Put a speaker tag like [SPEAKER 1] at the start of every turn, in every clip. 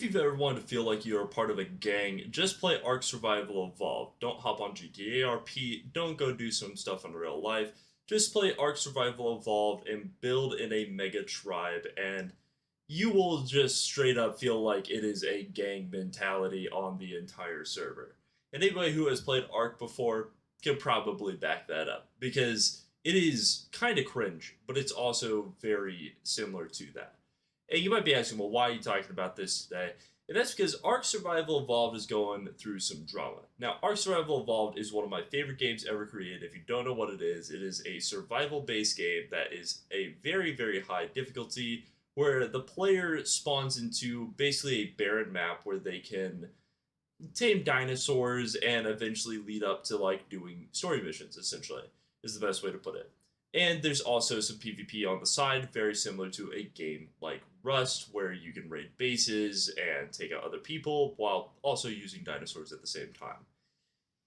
[SPEAKER 1] If you've ever wanted to feel like you're a part of a gang, just play Ark Survival Evolved. Don't hop on GTA RP, don't go do some stuff in real life. Just play Ark Survival Evolved and build in a mega tribe, and you will just straight up feel like it is a gang mentality on the entire server. And anybody who has played Ark before can probably back that up because it is kind of cringe, but it's also very similar to that. And you might be asking, well, why are you talking about this today? And that's because Ark Survival Evolved is going through some drama. Now, Ark Survival Evolved is one of my favorite games ever created. If you don't know what it is a survival based game that is a very, very high difficulty where the player spawns into basically a barren map where they can tame dinosaurs and eventually lead up to like doing story missions, essentially, is the best way to put it. And there's also some PvP on the side, very similar to a game like Rust, where you can raid bases and take out other people while also using dinosaurs at the same time.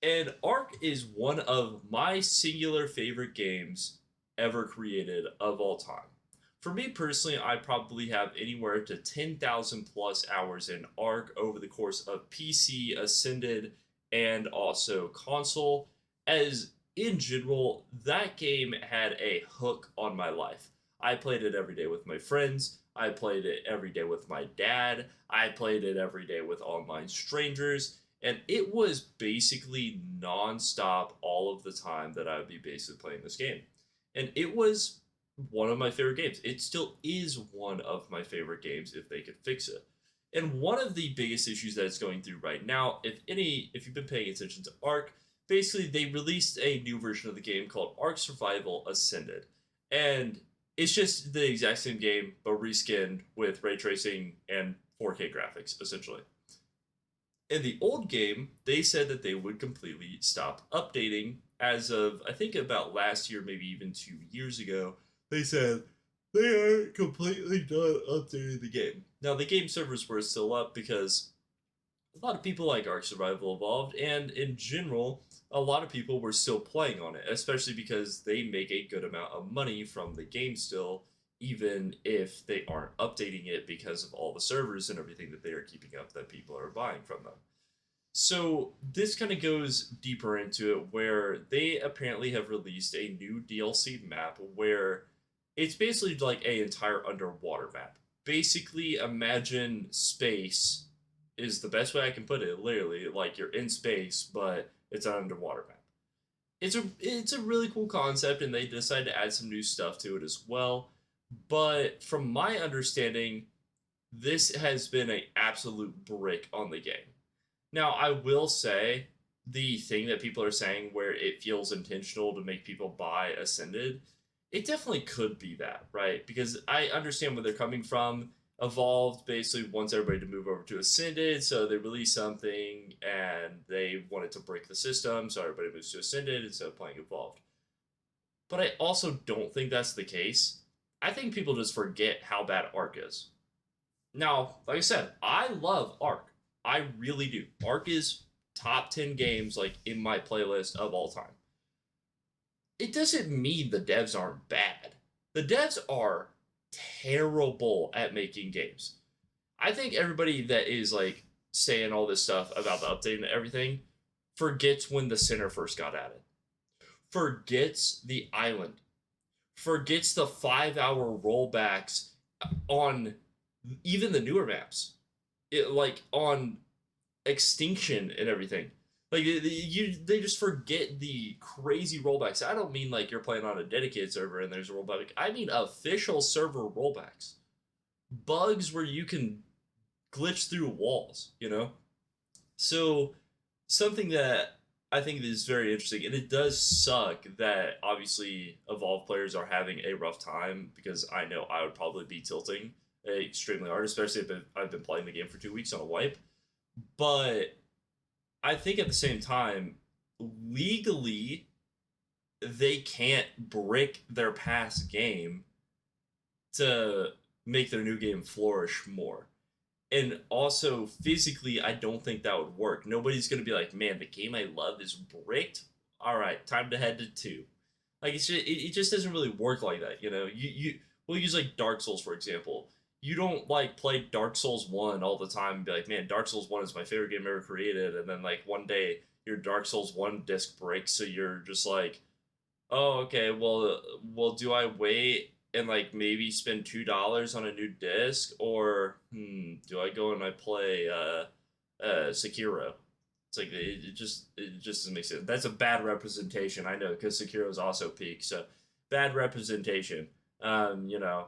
[SPEAKER 1] And Ark is one of my singular favorite games ever created of all time. For me personally, I probably have anywhere to 10,000 plus hours in Ark over the course of PC, Ascended, and also console. As in general, that game had a hook on my life. I played it every day with my friends. I played it every day with my dad. I played it every day with online strangers. And it was basically nonstop all of the time that I would be basically playing this game. And it was one of my favorite games. It still is one of my favorite games if they could fix it. And one of the biggest issues that it's going through right now, if you've been paying attention to Ark, basically they released a new version of the game called Ark Survival Ascended. And it's just the exact same game, but reskinned with ray tracing and 4K graphics, essentially. In the old game, they said that they would completely stop updating as of, I think, about last year, maybe even 2 years ago. They said they are completely done updating the game. Now, the game servers were still up because a lot of people like Ark Survival Evolved, and in general, a lot of people were still playing on it, especially because they make a good amount of money from the game still, even if they aren't updating it because of all the servers and everything that they are keeping up that people are buying from them. So this kind of goes deeper into it where they apparently have released a new DLC map where it's basically like a entire underwater map. Basically imagine space is the best way I can put it, literally, like you're in space, but it's an underwater map. It's a really cool concept and they decided to add some new stuff to it as well. But from my understanding, this has been an absolute brick on the game. Now, I will say the thing that people are saying where it feels intentional to make people buy Ascended, it definitely could be that, right? Because I understand where they're coming from. Evolved basically wants everybody to move over to Ascended, so they release something and they wanted to break the system, so everybody moves to Ascended instead of playing Evolved. But I also don't think that's the case. I think people just forget how bad Ark is. Now, like I said, I love Ark. I really do. Ark is top 10 games like in my playlist of all time. It doesn't mean the devs aren't bad. The devs are terrible at making games. I think everybody that is like saying all this stuff about the update and everything forgets when the center first got added. Forgets the island. Forgets the 5 hour rollbacks on even the newer maps. Like on extinction and everything. Like they just forget the crazy rollbacks. I don't mean like you're playing on a dedicated server and there's a rollback. I mean official server rollbacks, bugs where you can glitch through walls. So something that I think is very interesting, and it does suck that obviously Evolve players are having a rough time because I know I would probably be tilting extremely hard, especially if I've been playing the game for 2 weeks on a wipe. But I think at the same time, legally, they can't brick their past game to make their new game flourish more. And also, physically, I don't think that would work. Nobody's going to be like, man, the game I love is bricked. All right, time to head to two. Like, it just doesn't really work like that. We'll use like Dark Souls, for example. you don't like play Dark Souls 1 all the time and be like, man, Dark Souls 1 is my favorite game ever created. And then like one day your Dark Souls 1 disc breaks. So you're just like, oh, okay, well, do I wait and like maybe spend $2 on a new disc, or do I go and I play Sekiro? It's like it just doesn't make sense. That's a bad representation, I know, because Sekiro is also peak, so bad representation. You know,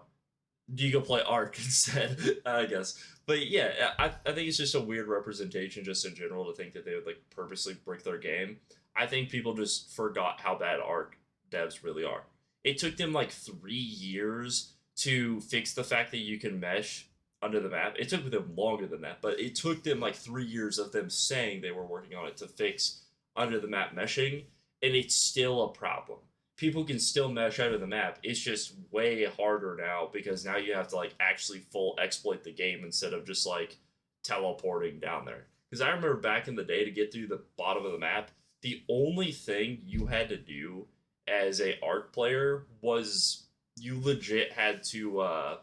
[SPEAKER 1] do you go play Ark instead? I guess. But yeah, I think it's just a weird representation, just in general, to think that they would like purposely break their game. I think people just forgot how bad Ark devs really are. It took them like 3 years to fix the fact that you can mesh under the map. It took them longer than that, but it took them like 3 years of them saying they were working on it to fix under the map meshing, and it's still a problem. People can still mesh out of the map. It's just way harder now because now you have to like actually full exploit the game instead of just like teleporting down there. Because I remember back in the day, to get through the bottom of the map, the only thing you had to do as a Arc player was you legit had to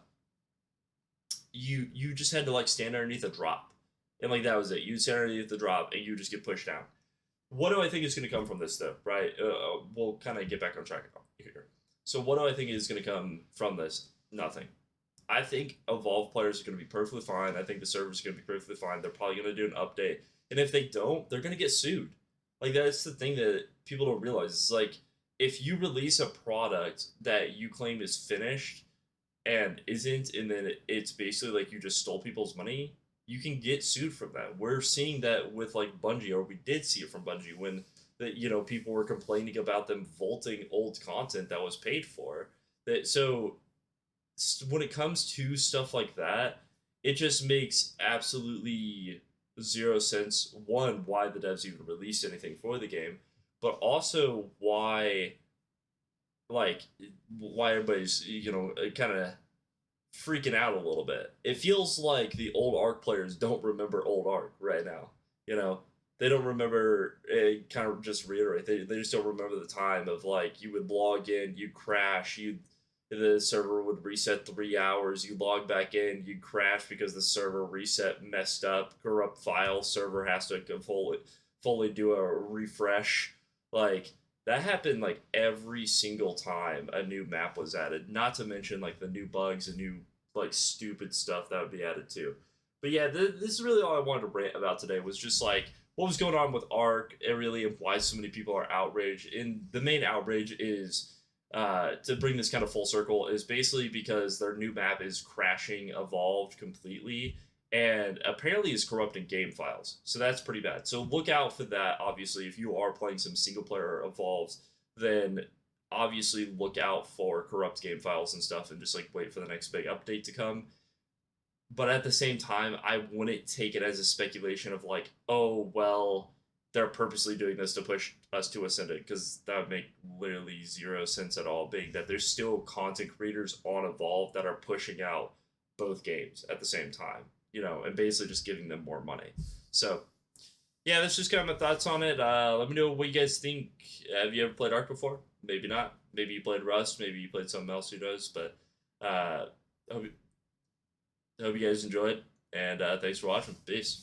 [SPEAKER 1] you just had to like stand underneath a drop, and like that was it. You stand underneath the drop and you just get pushed down. What do I think is going to come from this, though? Right? We'll kind of get back on track here. So, what do I think is going to come from this? Nothing. I think Evolve players are going to be perfectly fine. I think the servers are going to be perfectly fine. They're probably going to do an update, and if they don't, they're going to get sued. Like that's the thing that people don't realize. It's like if you release a product that you claim is finished and isn't, and then it's basically like you just stole people's money, you can get sued from that. We're seeing that with like Bungie, or we did see it from Bungie when people were complaining about them vaulting old content that was paid for. That so when it comes to stuff like that, it just makes absolutely zero sense. One, why the devs even released anything for the game, but also like why everybody's kind of freaking out a little bit. It feels like the old Arc players don't remember old Arc right now. You know, they don't remember. Kind of just reiterate. They just don't remember the time of like you would log in, you'd crash, you the server would reset 3 hours. You log back in, you'd crash because the server reset messed up, corrupt file. Server has to fully do a refresh. Like that happened like every single time a new map was added. Not to mention like the new bugs and new like stupid stuff that would be added too. But yeah, this is really all I wanted to rant about today. Was just like what was going on with Ark, and really, and why so many people are outraged. And the main outrage is to bring this kind of full circle is basically because their new map is crashing Evolved completely, and apparently is corrupting game files. So that's pretty bad. So look out for that. Obviously, if you are playing some single player Evolved, then obviously look out for corrupt game files and stuff, and just like wait for the next big update to come. But at the same time, I wouldn't take it as a speculation of like, oh well, they're purposely doing this to push us to Ascended, because that would make literally zero sense at all. Being that there's still content creators on Evolve that are pushing out both games at the same time, and basically just giving them more money. So yeah, that's just kind of my thoughts on it. Let me know what you guys think. Have you ever played Ark before? Maybe not. Maybe you played Rust. Maybe you played something else. Who knows? But I hope you guys enjoyed, and thanks for watching. Peace.